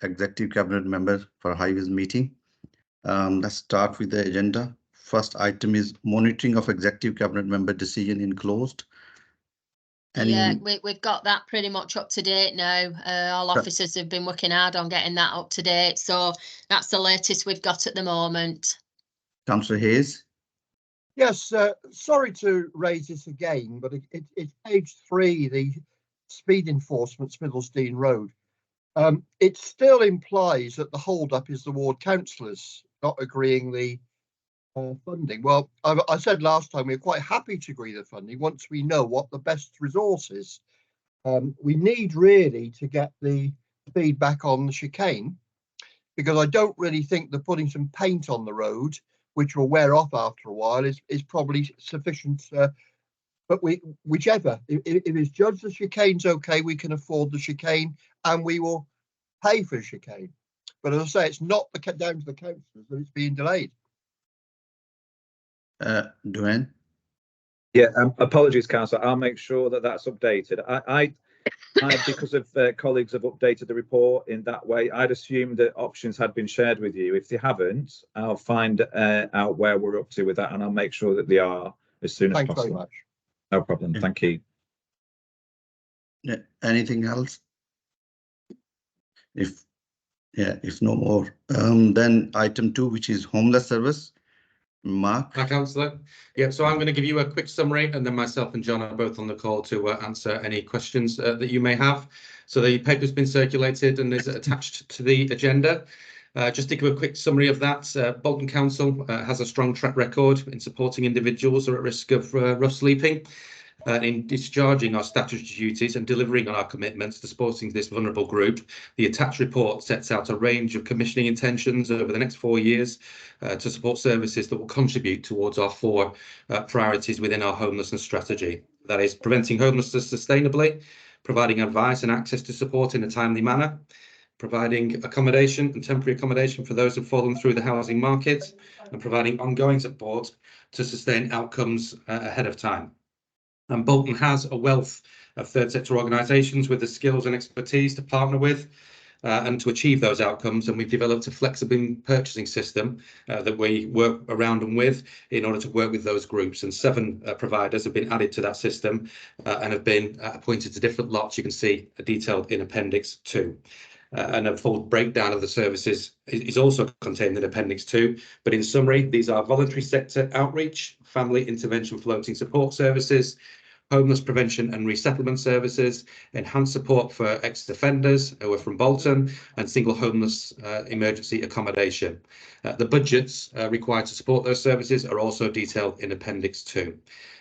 Executive Cabinet Member for Highways meeting. Let's start with the agenda. First item is monitoring of Executive Cabinet Member decision enclosed. Yeah, we've got that pretty much up to date now. All officers have been working hard on getting that up to date. So that's the latest we've got at the moment. Councillor Hayes. Yes, sorry to raise this again, but it's page 3, the speed enforcement, Smithilstein Road. It still implies that the hold-up is the ward councillors not agreeing the funding. Well, I said last time we're quite happy to agree the funding once we know what the best resource is. We need really to get the feedback on the chicane, because I don't really think that putting some paint on the road, which will wear off after a while, is probably sufficient. But whichever, if it's judged the chicane's okay, we can afford the chicane and we will pay for the chicane. But as I say, it's not down to the councillors that it's being delayed. Duane. Yeah, apologies, Councillor. I'll make sure that that's updated. I because of colleagues have updated the report in that way, I'd assumed that options had been shared with you. If they haven't, I'll find out where we're up to with that, and I'll make sure that they are as soon as possible. Thanks very much. No problem. Yeah. Thank you. Yeah. Anything else? If no more, then item 2, which is homeless service. Mark. Hi, Councillor. Yeah, so I'm going to give you a quick summary, and then myself and John are both on the call to answer any questions that you may have. So the paper's been circulated and is attached to the agenda. Just to give a quick summary of that, Bolton Council has a strong track record in supporting individuals who are at risk of rough sleeping. In discharging our statutory duties and delivering on our commitments to supporting this vulnerable group, the attached report sets out a range of commissioning intentions over the next 4 years to support services that will contribute towards our 4 priorities within our homelessness strategy. That is, preventing homelessness sustainably, providing advice and access to support in a timely manner, providing accommodation and temporary accommodation for those who have fallen through the housing market, and providing ongoing support to sustain outcomes ahead of time. And Bolton has a wealth of third sector organisations with the skills and expertise to partner with and to achieve those outcomes. And we've developed a flexible purchasing system that we work around and with in order to work with those groups. And 7 providers have been added to that system and have been appointed to different lots. You can see detailed in Appendix 2. And a full breakdown of the services is also contained in Appendix 2. But in summary, these are voluntary sector outreach, family intervention floating support services, homeless prevention and resettlement services, enhanced support for ex-offenders who are from Bolton, and single homeless emergency accommodation. The budgets required to support those services are also detailed in Appendix 2.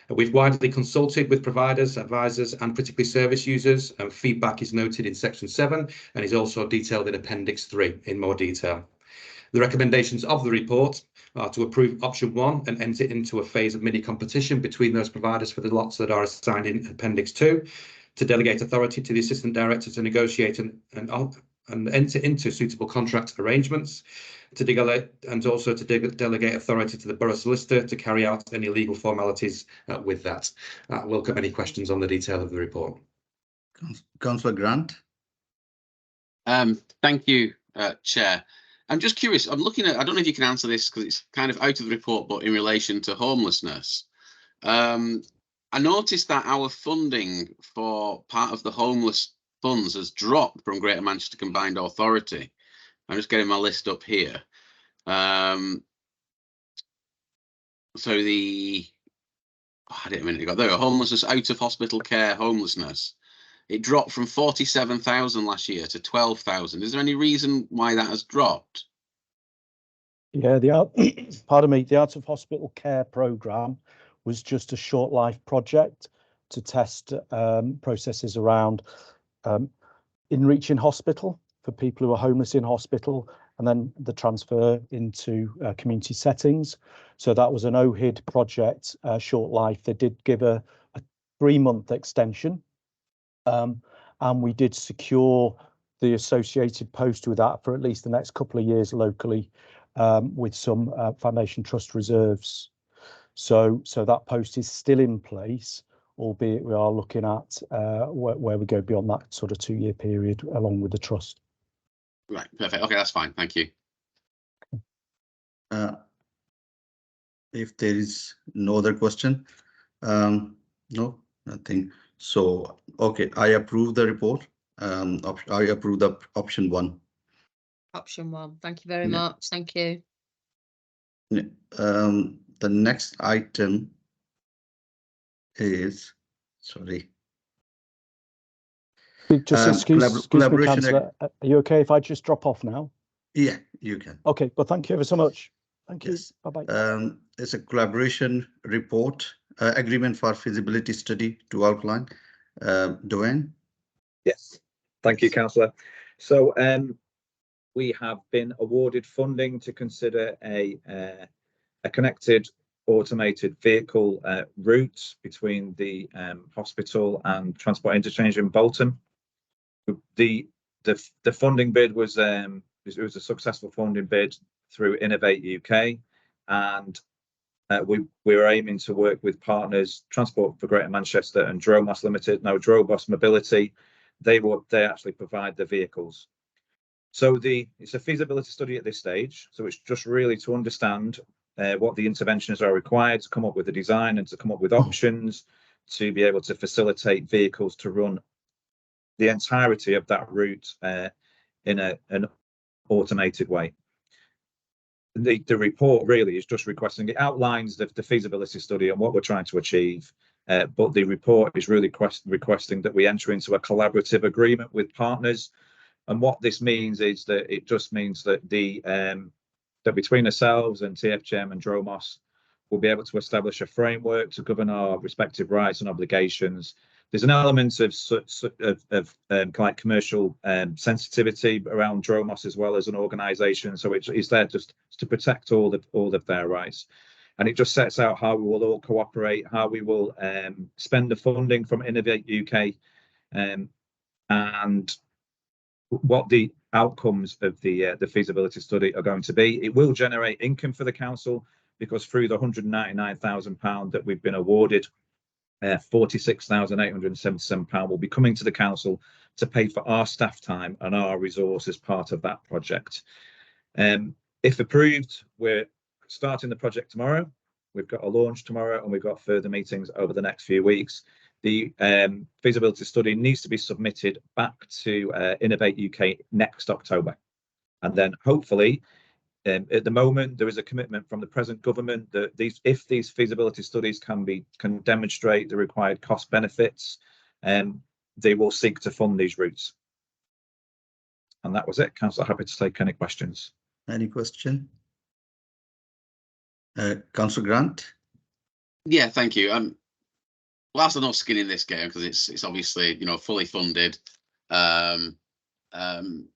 We've widely consulted with providers, advisors and particularly service users, and feedback is noted in Section 7 and is also detailed in Appendix 3 in more detail. The recommendations of the report are to approve option 1 and enter into a phase of mini competition between those providers for the lots that are assigned in Appendix 2, to delegate authority to the Assistant Director to negotiate and enter into suitable contract arrangements, to delegate authority to the Borough Solicitor to carry out any legal formalities with that. Welcome any questions on the detail of the report. Councillor Grant. Thank you, Chair. I'm just curious, I'm looking at, I don't know if you can answer this because it's kind of out of the report, but in relation to homelessness. I noticed that our funding for part of the homeless funds has dropped from Greater Manchester Combined Authority. I'm just getting my list up here. So the, I did a minute ago, there we go, homelessness, out of hospital care homelessness. It dropped from 47,000 last year to 12,000. Is there any reason why that has dropped? Yeah, pardon me, the out of hospital care programme was just a short life project to test processes around in-reach in hospital for people who are homeless in hospital, and then the transfer into community settings. So that was an OHID project, short life. They did give a 3-month extension. And we did secure the associated post with that for at least the next couple of years locally, with some Foundation Trust reserves. So that post is still in place, albeit we are looking at where we go beyond that sort of 2-year period along with the trust. Right, perfect. Okay, that's fine. Thank you. If there is no other question, no, nothing. So, okay, I approve the report. I approve the option 1. Option 1. Thank you very Yeah. much. Thank you. The next item is, sorry. Just excuse me, collaboration. Councillor. Are you okay if I just drop off now? Yeah, you can. Okay, well, thank you ever so much. Thank you. Yes. Bye-bye. It's a collaboration report, agreement for feasibility study to outline. Dwayne? Yes, thank you, Councillor. So we have been awarded funding to consider a connected automated vehicle route between the hospital and transport interchange in Bolton. The funding bid was it was a successful funding bid through Innovate UK, and we were aiming to work with partners Transport for Greater Manchester and Dromos Limited. Now Dromos Mobility, they actually provide the vehicles. So it's a feasibility study at this stage. So it's just really to understand what the interventions are required to come up with a design and to come up with options to be able to facilitate vehicles to run the entirety of that route in an automated way. The report really is just requesting, it outlines the feasibility study and what we're trying to achieve, but the report is really requesting that we enter into a collaborative agreement with partners. And what this means is that it just means that that between ourselves and TFGM and Dromos, we'll be able to establish a framework to govern our respective rights and obligations. There's an element of like commercial sensitivity around Dromos as well as an organisation, so it's there just to protect all of their rights. And it just sets out how we will all cooperate, how we will spend the funding from Innovate UK, and what the outcomes of the feasibility study are going to be. It will generate income for the council because through the £199,000 that we've been awarded, £46,877 will be coming to the council to pay for our staff time and our resource as part of that project. If approved, we're starting the project tomorrow. We've got a launch tomorrow and we've got further meetings over the next few weeks. The feasibility study needs to be submitted back to Innovate UK next October. And then hopefully, at the moment, there is a commitment from the present government that if these feasibility studies can demonstrate the required cost benefits, they will seek to fund these routes. And that was it. Councillor, happy to take any questions. Any question? Councillor Grant? Yeah, thank you. Whilst there's no skin in this game because it's obviously, you know, fully funded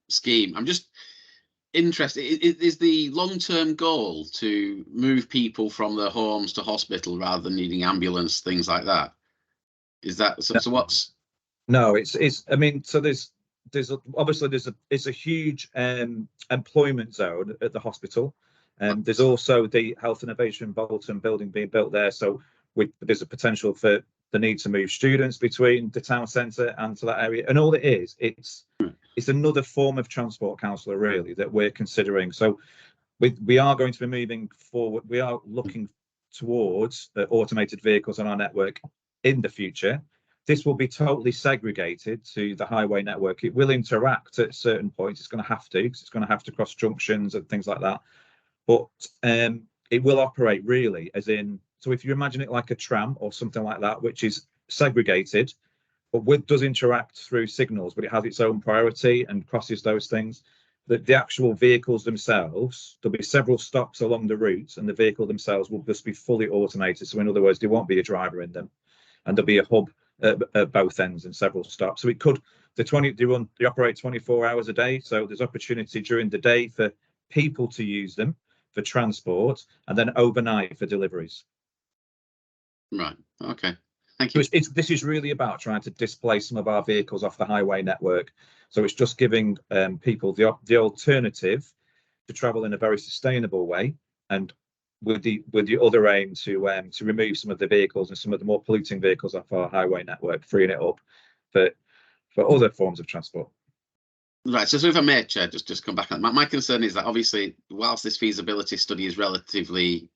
scheme, I'm just interested. Is the long-term goal to move people from their homes to hospital rather than needing ambulance, things like that? Is that so? So what's? No, it's. I mean, so there's a huge employment zone at the hospital, and there's also the Health Innovation Bolton building being built there. So there's a potential for the need to move students between the town centre and to that area. And all it is, it's another form of transport, councillor, really, that we're considering. So we are going to be moving forward. We are looking towards automated vehicles on our network in the future. This will be totally segregated to the highway network. It will interact at certain points. It's going to have to, because it's going to have to cross junctions and things like that. But it will operate really as in, so if you imagine it like a tram or something like that, which is segregated, but does interact through signals, but it has its own priority and crosses those things. The actual vehicles themselves, there'll be several stops along the route, and the vehicle themselves will just be fully automated. So in other words, there won't be a driver in them, and there'll be a hub at both ends and several stops. So it could they operate 24 hours a day. So there's opportunity during the day for people to use them for transport, and then overnight for deliveries. Right. Okay. Thank you. So this is really about trying to displace some of our vehicles off the highway network. So it's just giving people the alternative to travel in a very sustainable way, and with the other aim to remove some of the vehicles and some of the more polluting vehicles off our highway network, freeing it up for other forms of transport. Right, so if I may, Chair, just come back on my concern is that obviously, whilst this feasibility study is relatively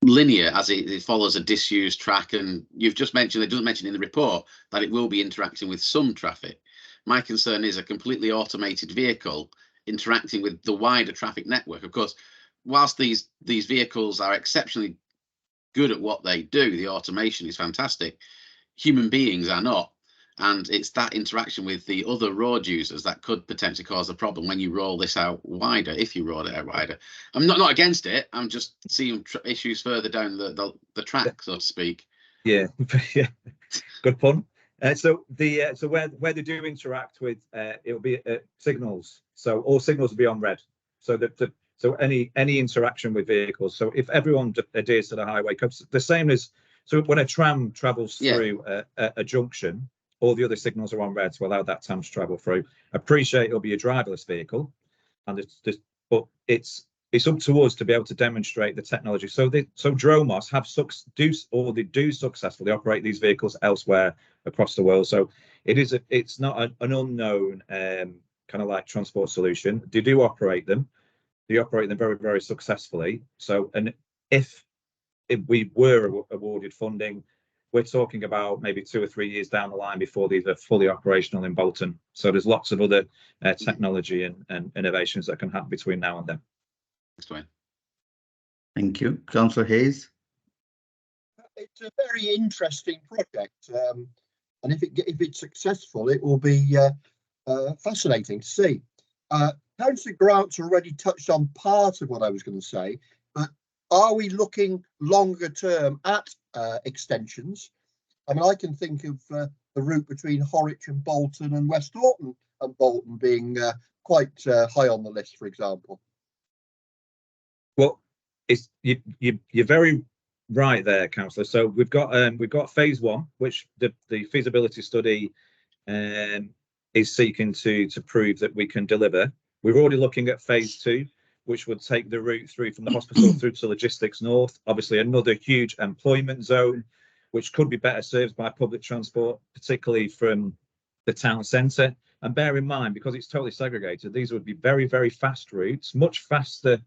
linear, as it follows a disused track, and you've just mentioned, it doesn't mention in the report that it will be interacting with some traffic. My concern is a completely automated vehicle interacting with the wider traffic network. Of course, whilst these vehicles are exceptionally good at what they do, the automation is fantastic, human beings are not. And it's that interaction with the other road users that could potentially cause a problem when you roll this out wider, if you roll it out wider. I'm not against it. I'm just seeing issues further down the track, so to speak. Yeah, yeah, good pun. So where they do interact with, it'll be signals. So all signals will be on red. So so any interaction with vehicles. So if everyone adheres to the highway, the same as, so when a tram travels through a junction, all the other signals are on red to allow that tram to travel through. Appreciate it'll be a driverless vehicle, and but it's up to us to be able to demonstrate the technology. So Dromos do successfully operate these vehicles elsewhere across the world. So it's not an unknown kind of like transport solution. They do operate them. They operate them very, very successfully. So, and if we were awarded funding, we're talking about maybe 2 or 3 years down the line before these are fully operational in Bolton. So there's lots of other technology and innovations that can happen between now and then. Thank you. Councillor Hayes. It's a very interesting project, and if it's successful, it will be fascinating to see. Councillor Grant's already touched on part of what I was going to say, but are we looking longer term at extensions? I mean, I can think of the route between Horwich and Bolton and West Horton and Bolton being quite high on the list, for example. Well, you're very right there, Councillor. So we've got phase 1, which the feasibility study is seeking to prove that we can deliver. We're already looking at phase 2, which would take the route through from the hospital through to Logistics North. Obviously, another huge employment zone, which could be better served by public transport, particularly from the town centre. And bear in mind, because it's totally segregated, these would be very, very fast routes, much faster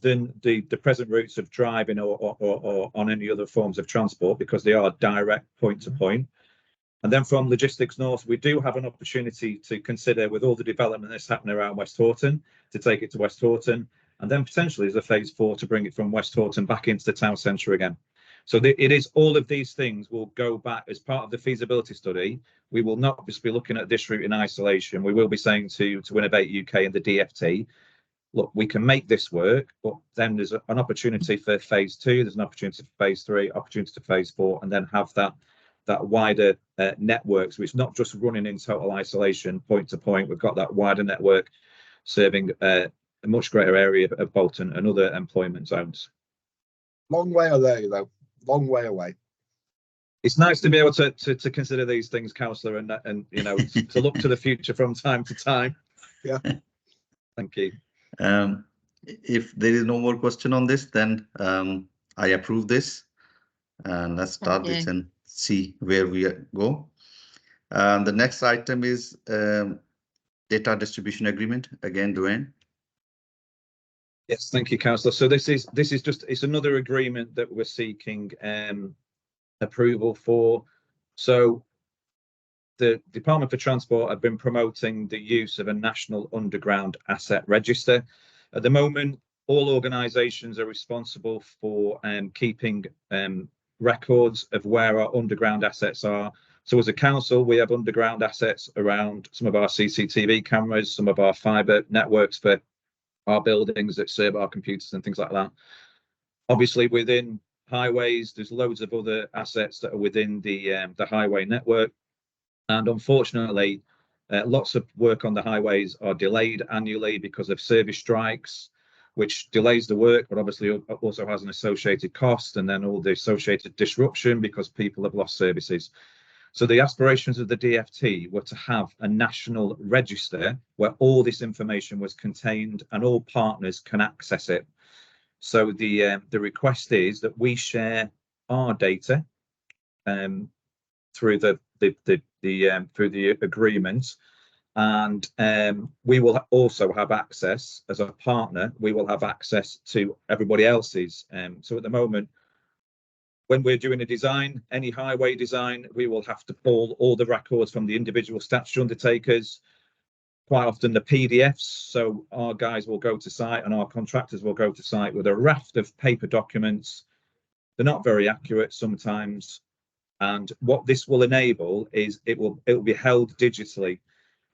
than the present routes of driving or on any other forms of transport, because they are direct point to point. And then from Logistics North, we do have an opportunity to consider, with all the development that's happening around West Horton, to take it to West Horton, and then potentially as a phase 4 to bring it from West Horton back into the town centre again. So it is, all of these things will go back as part of the feasibility study. We will not just be looking at this route in isolation. We will be saying to Innovate UK and the DfT, look, we can make this work, but then there's an opportunity for phase 2, there's an opportunity for phase 3, opportunity to phase 4, and then have that wider network. So it's not just running in total isolation, point to point. We've got that wider network serving a much greater area of Bolton and other employment zones. Long way away, though. Long way away. It's nice to be able to consider these things, Councillor, and you know, to look to the future from time to time. Yeah. Thank you. If there is no more question on this, then I approve this, and let's start this and see where we go. The next item is data distribution agreement. Again, Duane. Yes, thank you, Councillor. So this is just, it's another agreement that we're seeking approval for. So the Department for Transport have been promoting the use of a national underground asset register. At the moment, all organisations are responsible for keeping records of where our underground assets are. So as a council, we have underground assets around some of our CCTV cameras, some of our fibre networks for our buildings that serve our computers and things like that. Obviously, within highways, there's loads of other assets that are within the highway network. And unfortunately, lots of work on the highways are delayed annually because of service strikes, which delays the work, but obviously also has an associated cost, and then all the associated disruption because people have lost services. So the aspirations of the DfT were to have a national register where all this information was contained and all partners can access it. So the request is that we share our data through the agreement And we will also have access as a partner. We will have access to everybody else's. So at the moment, when we're doing a design, any highway design, we will have to pull all the records from the individual statutory undertakers, quite often the PDFs. So our guys will go to site and our contractors will go to site with a raft of paper documents. They're not very accurate sometimes. And what this will enable is it will be held digitally.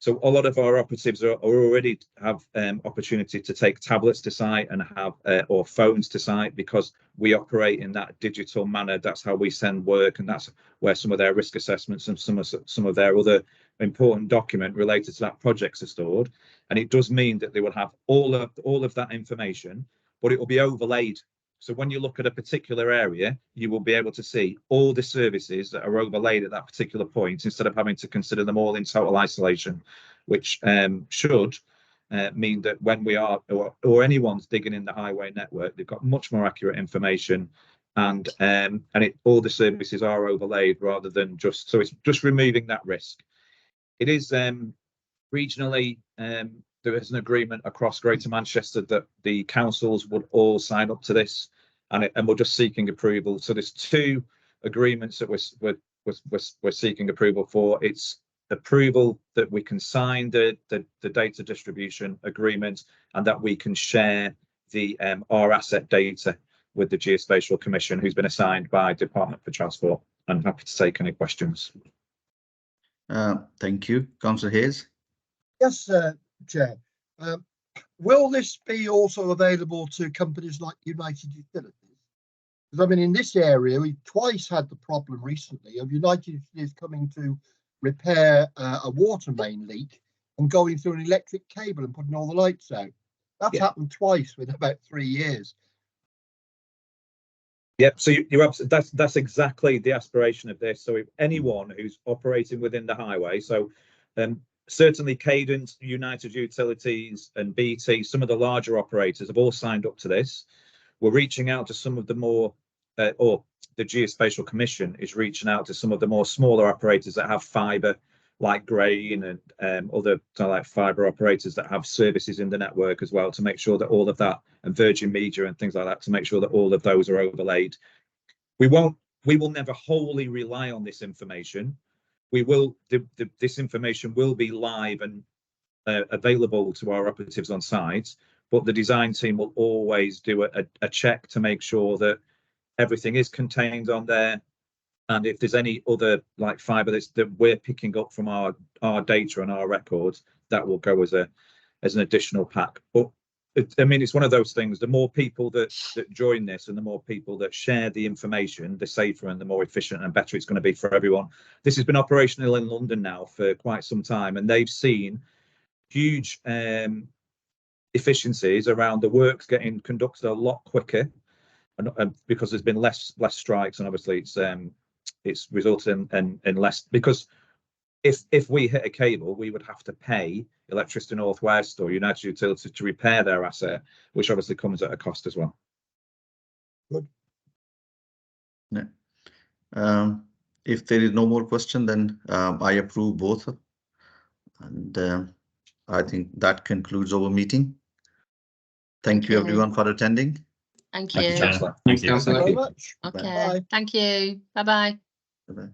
So a lot of our operatives are already have opportunity to take tablets to site and have or phones to site, because we operate in that digital manner. That's how we send work, and that's where some of their risk assessments and some of their other important document related to that projects are stored. And it does mean that they will have all of that information, but it will be overlaid. So when you look at a particular area, you will be able to see all the services that are overlaid at that particular point, instead of having to consider them all in total isolation, which should mean that when we are, or anyone's digging in the highway network, they've got much more accurate information, and all the services are overlaid rather than just, so it's just removing that risk. It is regionally, there is an agreement across Greater Manchester that the councils would all sign up to this, and we're just seeking approval. So there's 2 agreements that we're seeking approval for. It's approval that we can sign the data distribution agreement, and that we can share the our asset data with the Geospatial Commission, who's been assigned by Department for Transport. I'm happy to take any questions. Thank you. Councillor Hayes. Yes, Chair. Will this be also available to companies like United Utilities? Because I mean, in this area, we twice had the problem recently of United Utilities coming to repair a water main leak and going through an electric cable and putting all the lights out. That's happened twice within about 3 years. Yep. So you're absolutely, that's exactly the aspiration of this. So if anyone who's operating within the highway, so certainly Cadent, United Utilities and BT, some of the larger operators have all signed up to this. We're reaching out to some of the more, or the Geospatial Commission is reaching out to some of the more smaller operators that have fibre, like Grain and other like fibre operators that have services in the network as well, to make sure that all of that, and Virgin Media and things like that, to make sure that all of those are overlaid. We will never wholly rely on this information. We will, this information will be live and available to our operatives on site, but the design team will always do a check to make sure that everything is contained on there. And if there's any other like fibre that we're picking up from our data and our records, that will go as an additional pack. But I mean, it's one of those things. The more people that join this, and the more people that share the information, the safer and the more efficient and better it's going to be for everyone. This has been operational in London now for quite some time, and they've seen huge efficiencies around the works getting conducted a lot quicker, and because there's been less strikes, and obviously it's resulted in less, because if we hit a cable, we would have to pay Electricity North West or United Utilities to repair their asset, which obviously comes at a cost as well. Good. Yeah. If there is no more question, then I approve both, and I think that concludes our meeting. Thank you everyone for attending. Thank you. Thank you, Councillor. Thank you very much. Okay. Bye. Thank you. Bye-bye. Bye-bye.